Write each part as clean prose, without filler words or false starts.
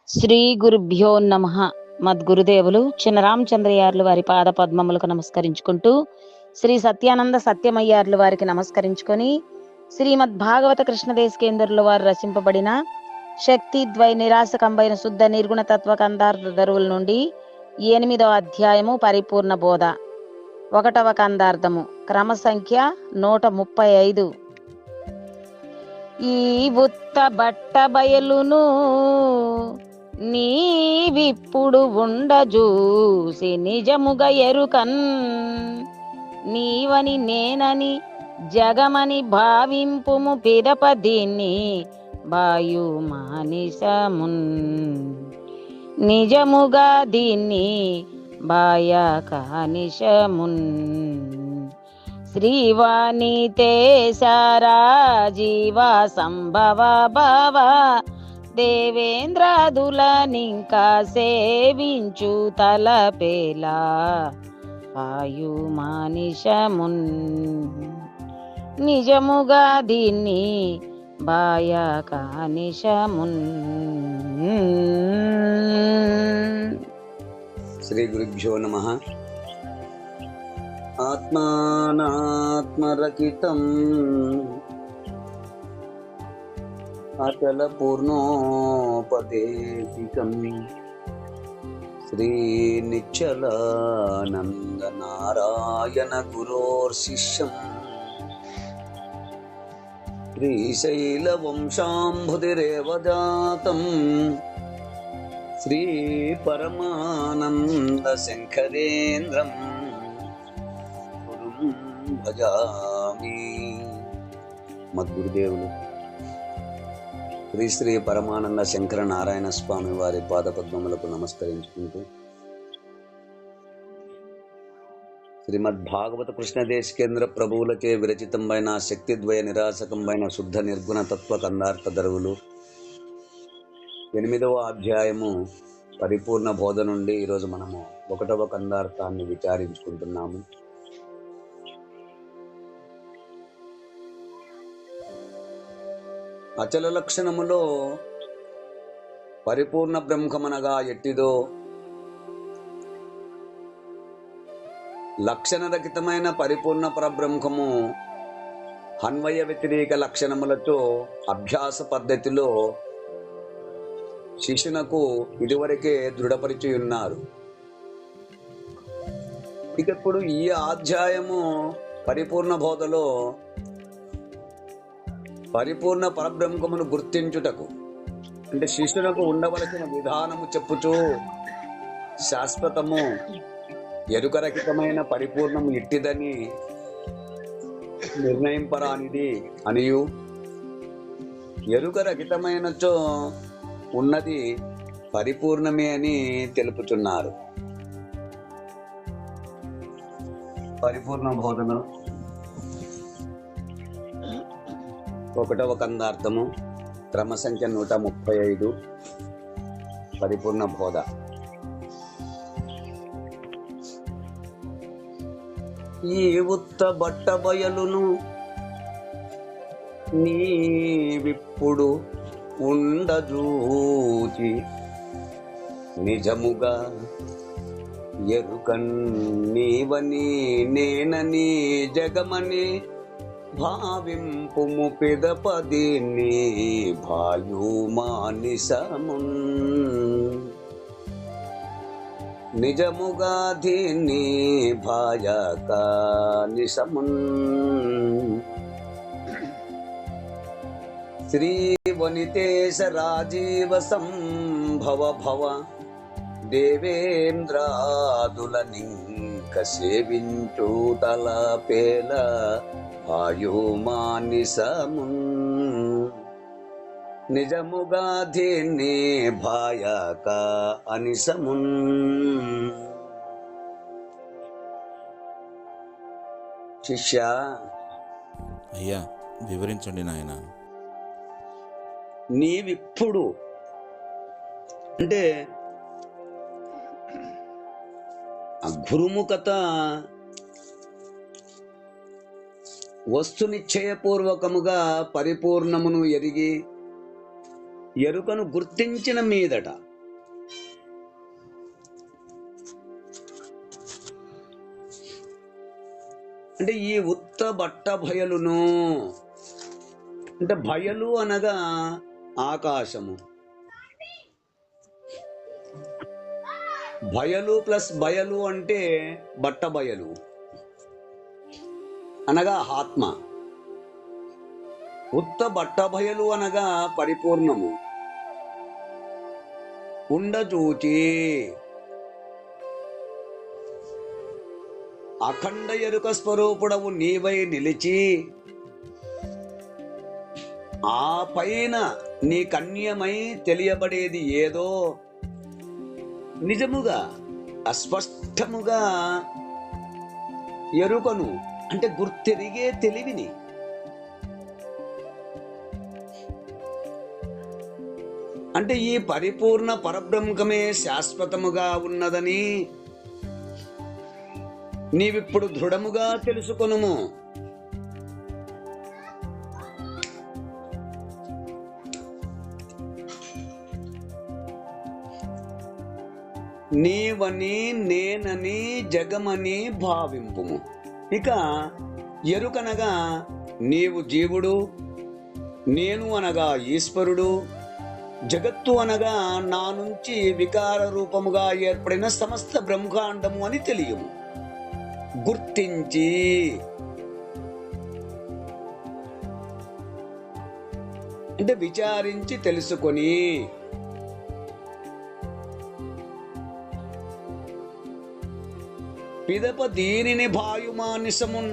శ్రీ గురుభ్యో నమః. మద్గురుదేవులు చిన్నరామచంద్రయ్యార్లు వారి పాద పద్మములకు నమస్కరించుకుంటూ, శ్రీ సత్యానంద సత్యమయ్యార్లు వారికి నమస్కరించుకొని, శ్రీమద్ భాగవత కృష్ణదేశకేంద్రుల వారు రచింపబడిన శక్తి ద్వై నిరాశకంబైన శుద్ధ నిర్గుణ తత్వ కందార్థ ధరువుల నుండి 8వ అధ్యాయము పరిపూర్ణ బోధ. 1వ కందార్థము క్రమ సంఖ్య 135. ఈ ఉత్త బట్ట బయలును నీవిప్పుడు ఉండజూసి నిజముగా ఎరుకన్, నీవని నేనని జగమని భావింపుము పిదప దీన్ని బాయు మానిసమున్, నిజముగా దీన్ని బాయ కానిశమున్. శ్రీవాణి తేసారా జీవా సంభవ భవ దేవేంద్రాదులనింకా సేవించు తలపేలా ఆయు మానిషమున్, నిజముగా దీన్ని బాయ కానిశమున్. శ్రీ గురుభ్యో నమః. ఆత్మానాత్మరకితం అచల పూర్ణోపదేశికం శ్రీ నిశ్చలానంద నారాయణ గురోర్శిష్యం శ్రీశైల వంశాంబుధిరేవ జాతం శ్రీ పరమానంద శంకరేంద్రం భజామి. మద్గురుదేవులు శ్రీ శ్రీ పరమానంద శంకర నారాయణ స్వామి వారి పాదపద్మములకు నమస్కరించుకుంటూ, శ్రీమద్ భాగవత కృష్ణదేశకేంద్ర ప్రభువులచే విరచితంబైన శక్తిద్వయ నిరాశకంబైన శుద్ధ నిర్గుణ తత్వ కందార్థ ధరువులు 8వ అధ్యాయము పరిపూర్ణ బోధ నుండి ఈరోజు మనము 1వ కందార్థాన్ని విచారించుకుంటున్నాము. అచల లక్షణములో పరిపూర్ణ బ్రహ్మమనగా ఎట్టిదో, లక్షణరహితమైన పరిపూర్ణ పరబ్రహ్మము అన్వయ వ్యతిరేక లక్షణములతో అభ్యాస పద్ధతిలో శిష్యునకు ఇదివరకే దృఢపరిచి ఉన్నారు. ఇక ఇప్పుడు ఈ అధ్యాయము పరిపూర్ణ బోధలో పరిపూర్ణ పరబ్రహ్మమును గుర్తించుటకు, అంటే శిష్యునకు ఉండవలసిన విధానము చెప్పుచూ శాశ్వతము ఎరుకరహితమైన పరిపూర్ణము ఇట్టిదని నిర్ణయింపరానిది అనియు, ఎరుకరహితమైనచో ఉన్నది పరిపూర్ణమే అని తెలుపుతున్నారు. పరిపూర్ణ బోధన 1వ కందార్థము క్రమ సంఖ్య 135 పరిపూర్ణ బోధ. ఈ ఉత్త బట్ట బయలును నీవిప్పుడు ఉండజూచి నిజముగా ఎరుకన్, నీవని నేనని జగమని భావింపుము పిదప దీన్ని భాయు మానిసమున్, నిజముగా దీన్ని భాయక నిశమున్. శ్రీ వనితేశ రాజీవ సంభవ భవ దేవేంద్రాదులనింక సేవించు తలపేల ఆయు మానిసమున్, నిజముగా దీన్ని భాయక అనిశమున్. శిష్య, అయ్యా వివరించండి నాయన. నీవిప్పుడు అంటే గురుముఖత వస్తు నిశ్చయపూర్వకముగా పరిపూర్ణమును ఎరిగి ఎరుకను గుర్తించిన మీదట అంటే ఈ ఉత్త బట్ట బయలును, అంటే బయలు అనగా ఆకాశము, బయలు ప్లస్ బయలు అంటే బట్ట బయలు అనగా ఆత్మ. ఉత్త బట్ట బయలు అనగా పరిపూర్ణము. ఉండచూచి అఖండ ఎరుక స్వరూపుడవు నీవై నిలిచి, ఆ పైన నీ కన్యమై తెలియబడేది ఏదో నిజముగా అస్పష్టముగా ఎరుకను, అంటే గుర్తెరిగే తెలివిని, అంటే ఈ పరిపూర్ణ పరబ్రహ్మమే శాశ్వతముగా ఉన్నదని నీవిప్పుడు దృఢముగా తెలుసుకొనుము. నీవని నేనని జగమని భావింపుము. ఇక ఎరుకనగా నీవు జీవుడు, నేను అనగా ఈశ్వరుడు, జగత్తు అనగా నా నుంచి వికార రూపముగా ఏర్పడిన సమస్త బ్రహ్మాండము అని తెలియము. గుర్తించి అంటే విచారించి తెలుసుకొని, పిదప దీనిని భాయుమానిసమున్,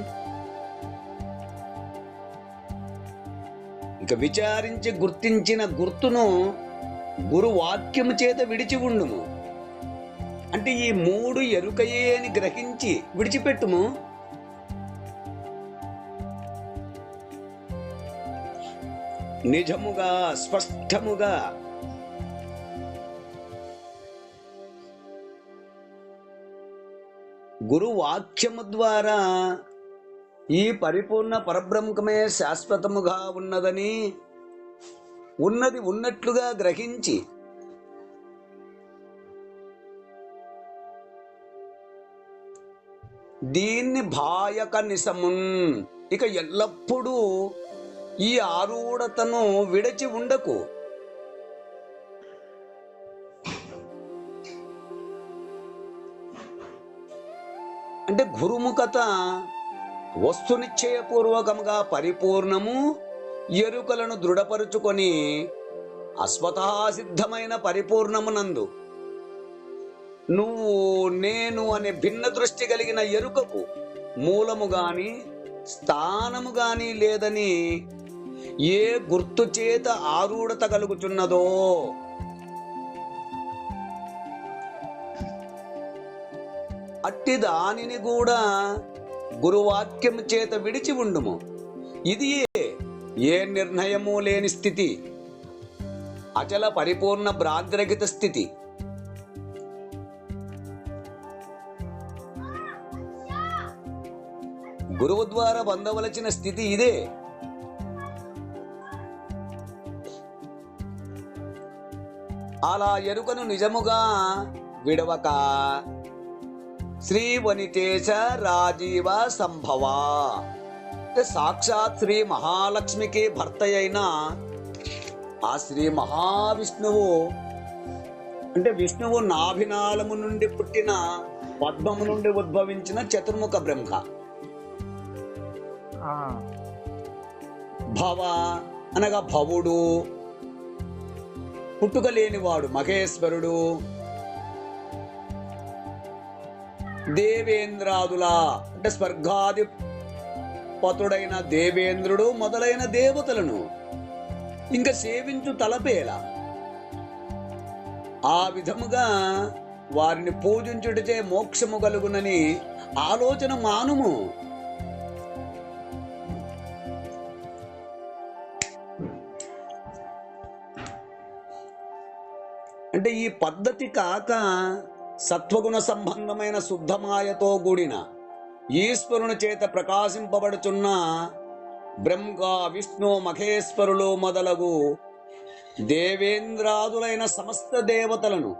ఇక విచారించి గుర్తించిన గుర్తును గురువాక్యము చేత విడిచి ఉండుము. అంటే ఈ మూడు ఎరుకయే అని గ్రహించి విడిచిపెట్టుము. నిజముగా స్పష్టముగా గురువాక్యము ద్వారా ఈ పరిపూర్ణ పరబ్రహ్మమే శాశ్వతముగా ఉన్నదని ఉన్నది ఉన్నట్లుగా గ్రహించి దీన్ని భాయక నిశమున్, ఇక ఎల్లప్పుడూ ఈ ఆరూఢతను విడచి ఉండకు. అంటే గురుముఖత వస్తునిశ్చయపూర్వకముగా పరిపూర్ణము ఎరుకలను దృఢపరుచుకొని అస్వతఃసిద్ధమైన పరిపూర్ణమునందు నువ్వు నేను అనే భిన్న దృష్టి కలిగిన ఎరుకకు మూలము గాని స్థానము గాని లేదని ఏ గుర్తు చేత ఆరూఢత కలుగుచున్నదో అట్టి దానిని కూడా గురువాక్యము చేత విడిచి ఉండుము. ఇది ఏ నిర్ణయము లేని స్థితి, అచల పరిపూర్ణ భ్రాంతిరహిత స్థితి. గురువు ద్వారా పొందవలసిన స్థితి ఇదే. అలా ఎరుకను నిజముగా విడవక శ్రీ వనితేశ రాజీవ సంభవ, సాక్షాత్ శ్రీ మహాలక్ష్మికి భర్త అయిన ఆ శ్రీ మహావిష్ణువు, అంటే విష్ణువు నాభినాళము నుండి పుట్టిన పద్మము నుండి ఉద్భవించిన చతుర్ముఖ బ్రహ్మ. భవ అనగా భవుడు, పుట్టుక లేనివాడు మహేశ్వరుడు, దేవేంద్రాదుల అంటే స్వర్గాది పతుడైన దేవేంద్రుడు మొదలైన దేవతలను ఇంకా సేవించు తలపేలా. ఆ విధముగా వారిని పూజించుటచే మోక్షము కలుగునని ఆలోచన మానుము. అంటే ఈ పద్ధతి కాక సత్వగుణ సంబంధమైన శుద్ధమాయతో కూడిన ఈశ్వరుని చేత ప్రకాశింపబడుచున్న బ్రహ్మ విష్ణు మహేశ్వరులు మొదలగు దేవేంద్రాదులైన సమస్త దేవతలను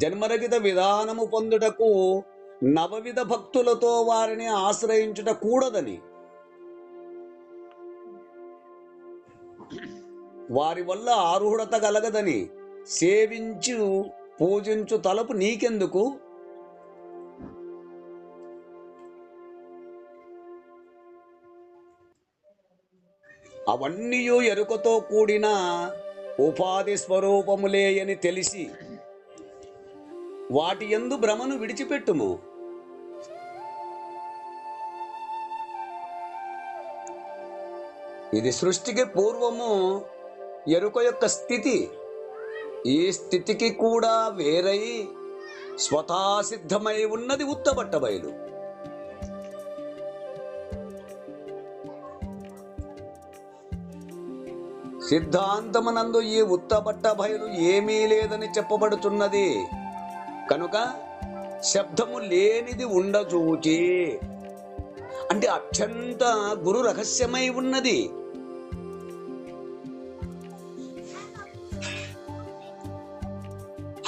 జన్మరహిత విధానము పొందుటకు నవవిధ భక్తులతో వారిని ఆశ్రయించుట కూడదని, వారి వల్ల ఆరుహుడత కలగదని, సేవించు పూజించు తలపు నీకెందుకు? అవన్నీ ఎరుకతో కూడిన ఉపాధి స్వరూపములే అని తెలిసి వాటి యందు భ్రమను విడిచిపెట్టుము. ఇది సృష్టికి పూర్వము ఎరుక యొక్క స్థితి. ఈ స్థితికి కూడా వేరై స్వతసిద్ధమై ఉన్నది ఉత్తబట్ట బయలు. సిద్ధాంతమునందు ఈ ఉత్తబట్ట బయలు ఏమీ లేదని చెప్పబడుతున్నది కనుక శబ్దము లేనిది ఉండచూచి, అంటే అత్యంత గురు రహస్యమై ఉన్నది.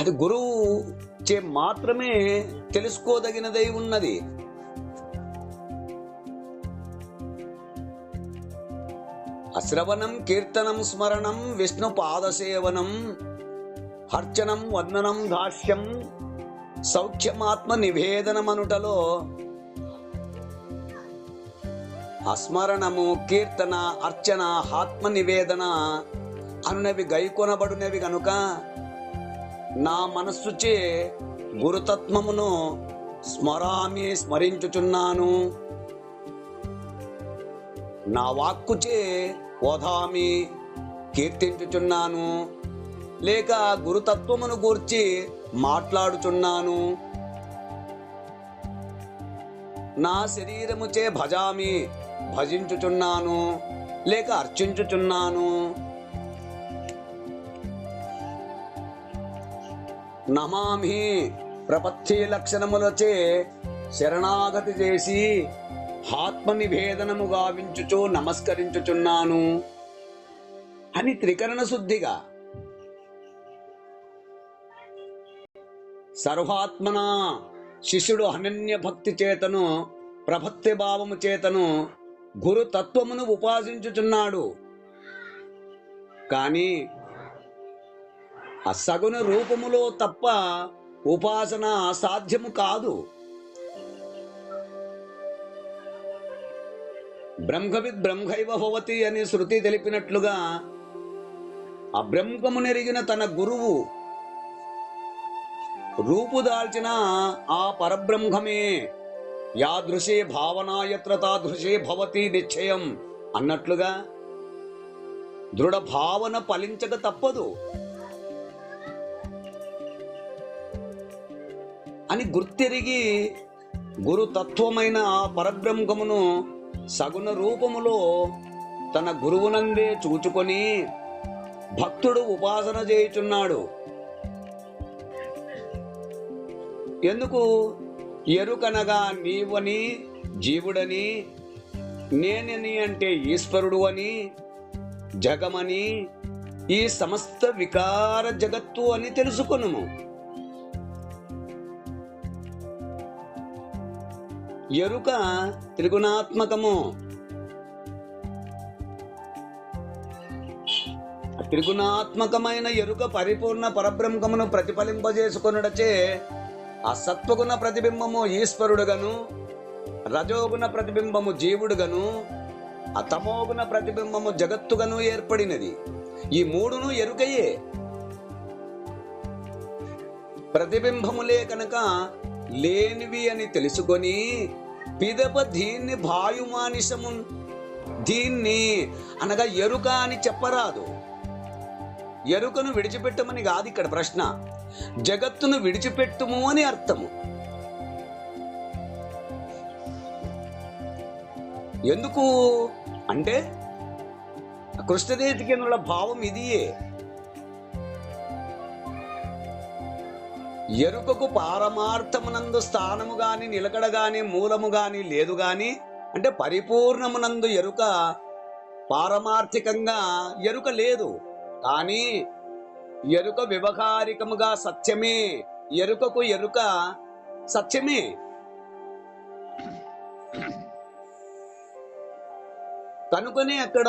అది గురువు చే మాత్రమే తెలుసుకోదగినదై ఉన్నది. అశ్రవణం కీర్తనం స్మరణం విష్ణు పాదసేవనం హర్చనం వందనం దాస్యం సౌఖ్యమాత్మ నివేదనమనుటలో అస్మరణము, కీర్తన, అర్చన, ఆత్మ నివేదన అనునవి గైకొనబడునవి గనుక నా మనస్సుచే గురుతత్వమును స్మరామి, స్మరించుచున్నాను. నా వాక్కుచే వదామి, కీర్తించుచున్నాను. లేక గురుతత్వమును గూర్చి మాట్లాడుచున్నాను. నా శరీరముచే భజామి, భజించుచున్నాను. లేక అర్చించుచున్నాను. నమామి, ప్రపత్తి లక్షణములచే శరణాగతి చేసి ఆత్మ నివేదనము గావించుచు నమస్కరించుచున్నాను అని త్రికరణ శుద్ధిగా సర్వాత్మన శిష్యుడు అనన్య భక్తి చేతను ప్రభక్తి భావము చేతను గురు తత్వమును ఉపాసించుచున్నాడు. కానీ అసగుణ రూపములో తప్ప ఉపాసన అసాధ్యము కాదు. బ్రహ్మవిద్ బ్రహ్మైవ భవతి అని శృతి తెలిపినట్లుగా అబ్రహ్మమునెరిగిన తన గురువు రూపుదాల్చిన ఆ పరబ్రహ్మమే యాదృశే భావనాయత్ర తాదృశే భవతి నిశ్చయం అన్నట్లుగా దృఢ భావన ఫలించక తప్పదు అని గుర్తెరిగి గురుతత్వమైన ఆ పరబ్రహ్మమును సగుణ రూపములో తన గురువునందే చూచుకొని భక్తుడు ఉపాసన చేయుచున్నాడు. ఎందుకు? ఎరుకనగా నీవని, జీవుడని, నేనని అంటే ఈశ్వరుడు అని, జగమని, ఈ సమస్త వికార జగత్తు అని తెలుసుకొనుము. ఎరుక త్రిగుణాత్మకము. త్రిగుణాత్మకమైన ఎరుక పరిపూర్ణ పరబ్రహ్మమును ప్రతిఫలింపజేసుకొనుటచే ఆ సత్వగుణ ప్రతిబింబము ఈశ్వరుడుగను, రజోగుణ ప్రతిబింబము జీవుడుగను, ఆ తమోగుణ ప్రతిబింబము జగత్తుగను ఏర్పడినది. ఈ మూడును ఎరుకయే. ప్రతిబింబములే కనుక లేనివి అని తెలుసుకొని పిదప దీన్ని భాయుమానిసము, దీన్ని అనగా ఎరుక అని చెప్పరాదు. ఎరుకను విడిచిపెట్టమని కాదు ఇక్కడ ప్రశ్న, జగత్తును విడిచిపెట్టుము అని అర్థము. ఎందుకు అంటే కృష్ణదేవికి భావం ఇదియే. ఎరుకకు పారమార్థమునందు స్థానము గాని, నిలకడ గాని, మూలము గాని లేదు గాని, అంటే పరిపూర్ణమునందు ఎరుక, పారమార్థికంగా ఎరుక లేదు. కానీ ఎరుక వ్యవహారికముగా సత్యమే, ఎరుకకు ఎరుక సత్యమే. కనుకనే అక్కడ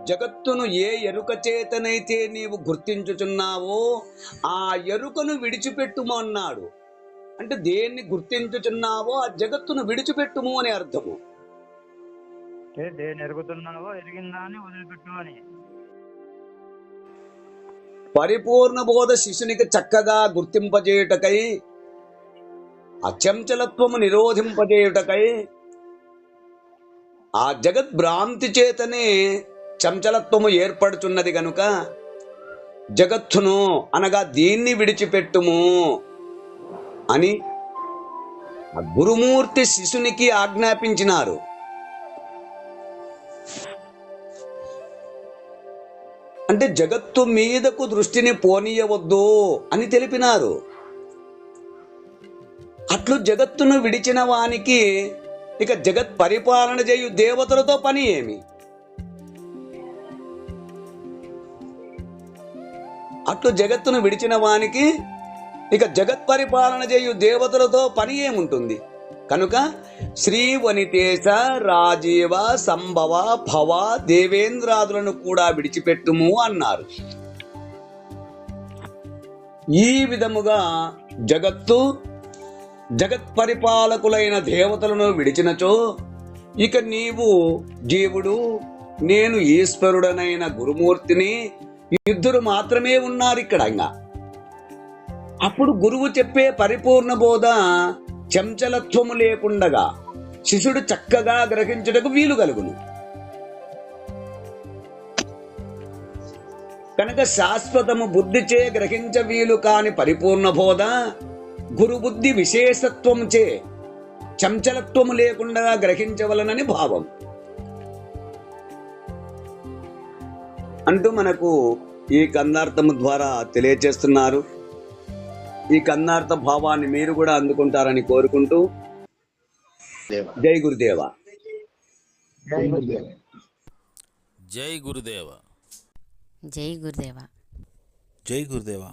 జగత్తును ఏ ఎరుక చేతనైతే నీవు గుర్తించుచున్నావో ఆ ఎరుకను విడిచిపెట్టుము అన్నాడు. అంటే దేన్ని గుర్తించుచున్నావో ఆ జగత్తును విడిచిపెట్టుము అని అర్థము. దేన్ని ఎరుగుతున్నావో ఎరిగిందా అని వదిలిపెట్టు అని. పరిపూర్ణ బోధ శిశునికి చక్కగా గుర్తింపజేయుటకై, అచంచలత్వము నిరోధింపజేయుటకై, ఆ జగత్ భ్రాంతి చేతనే చంచలత్వము ఏర్పడుచున్నది గనుక జగత్తును అనగా దీన్ని విడిచిపెట్టుము అని ఆ గురుమూర్తి శిశునికి ఆజ్ఞాపించినారు. అంటే జగత్తు మీదకు దృష్టిని పోనీయవద్దు అని తెలిపినారు. అట్లు జగత్తును విడిచిన వానికి ఇక జగత్ పరిపాలన చేయు దేవతలతో పని ఏమి? అట్లు జగత్తును విడిచిన వానికి ఇక జగత్ పరిపాలన చేయు దేవతలతో పని ఏముంటుంది? కనుక శ్రీ వనితేశ రాజీవ సంభవ భవ దేవేంద్రాదులను కూడా విడిచిపెట్టుము అన్నారు. ఈ విధముగా జగత్ పరిపాలకులైన దేవతలను విడిచినచో ఇక నీవు జీవుడు, నేను ఈశ్వరుడనైన గురుమూర్తిని, ఇద్దరు మాత్రమే ఉన్నారు ఇక్కడ. ఇంకా అప్పుడు గురువు చెప్పే పరిపూర్ణ బోధ చంచలత్వము లేకుండగా శిష్యుడు చక్కగా గ్రహించుటకు వీలు కలుగును. కనుక శాశ్వతము బుద్ధిచే గ్రహించ వీలు కాని పరిపూర్ణ బోధ గురు బుద్ధి విశేషత్వముచే చంచలత్వము లేకుండా గ్రహించవలనని భావం అంటూ మనకు ఈ కందార్థము ద్వారా తెలియజేస్తున్నారు. ఈ కన్నార్థ భావాన్ని మీరు కూడా అందుకుంటారని కోరుకుంటూ జై గురుదేవ. జై గురుదేవ. జై గురుదేవ. జై గురుదేవ.